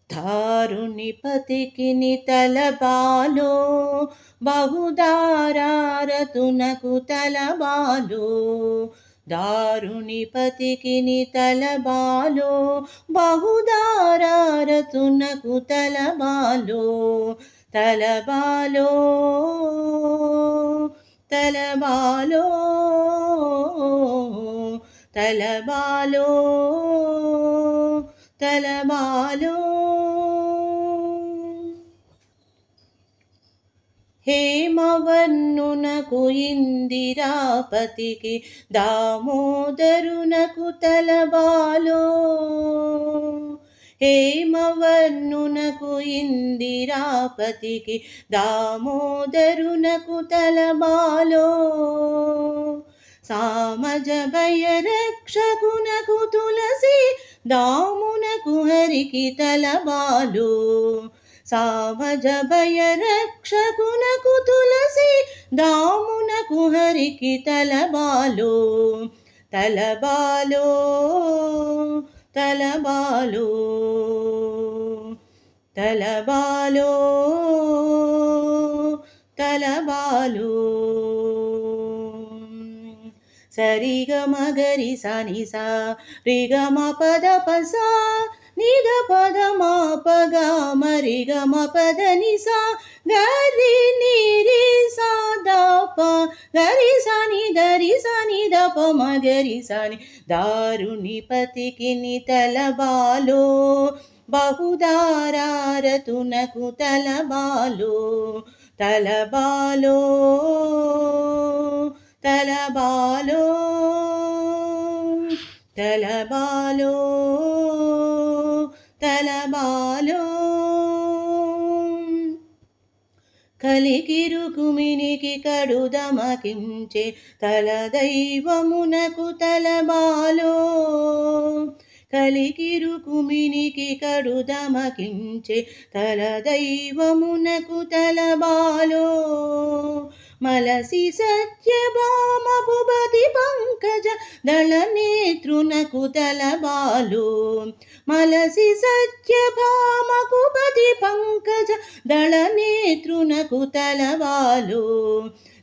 దారుణిపతికిని తలబాలో బహుదారారతునకు తలబాలో దారుణిపతికిని తలబాలో బహుదారారతునకు తలబాలో తలబాలో తలబాలో తలబాలో తలబాలో హేమవర్ణునకు ఇందిరాపతికి దామోదరునకు తలబాలో హేమవర్ణునకు ఇందిరాపతికి దామోదరునకు తలబాలో సామజభయ రక్షకునకు తులసి దామునకు హరికి తలబాలో సామజభయ రక్షకునకు తులసి దామునకు హరికి తలబాలో తలబాలో తలబాలో తలబాలో తలబాలో సరిగమ గరి సని సా రిగమ పద పసా నిగ పద మా పగ మరిగమ పద నిసా గరి నిరి సా దప గరి సని దరి సని దప మగరి సని దారుణిపతికిని తలబాలో బహుదారారతునకు తలబాలో తలబాలో తలబాలో తలబాలో తలబాలో కలికిరుకుమినికి కడుదమకించే తలదైవమునకు తలబాలో కలికిరుకుమినికి కడుదమకించే తలదైవమునకు తలబాలో మలసి సత్యభామ భువతి పంకజ దళనేత్రునకు తలబాలో మలసి సత్యభామ కుపతి పంకజ దళనేత్రునకు తలబాలో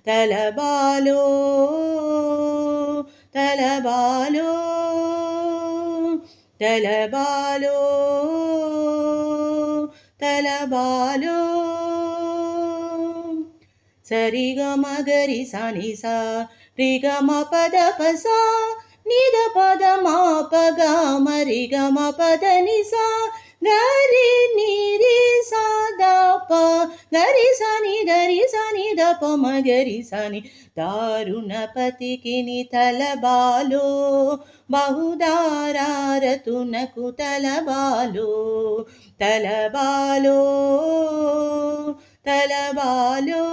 తలబాలో తలబాలో తలబాలో తలబాలో సరిగమ గరి సని సా రిగమ పద పసా నిద పద మా పగ మరిగమ పద నిసా గరి నిరి సా దప గరి సని దరి సని దప మగరి సని దారుణపతికిని తలబాలో బహుదారారతునకు తలబాలో తలబాలో తలబాలో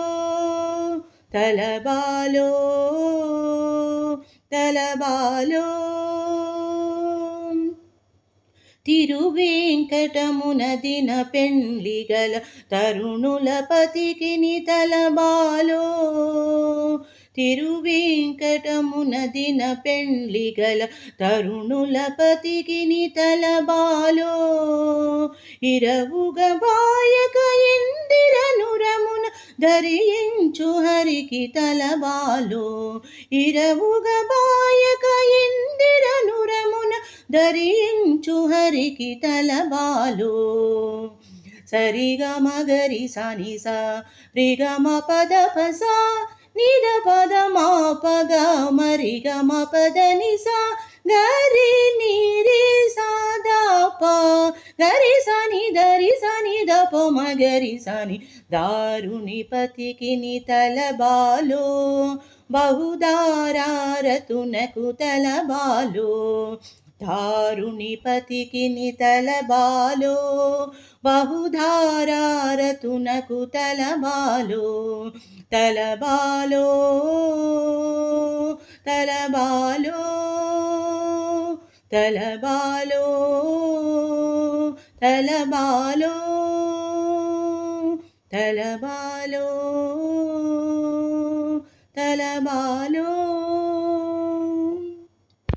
తలబాలో తలబాలో తిరువేంకటమున దిన పెండ్లిగల తరుణులపతికిని తలబాలో తిరువేంకటమున దిన పెండ్లిగల తరుణులపతికిని తలబాలో ఇరవుగ బాయక ఇందిరనురమున ధరించు హరికి తలబాలో ఇరవుగ బాయక ఇందిరనురమున ధరించు హరికి తలబాలో సరిగమ గరి సని సా రిగమ పద పసా నిద పద మా పగ మరిగమ పద నిసా గరి నిరి సా దప గరి సని దరి సని దప మగరి సని దారుణిపతికిని తలబాలో బహుదారారతునకు తలబాలో దారుణిపతికిని తలబాలో బహుధారారతునకు తలబాలో తలబాలో తలబాలో తలబాలో తలబాలో తలబాలో తలబాలో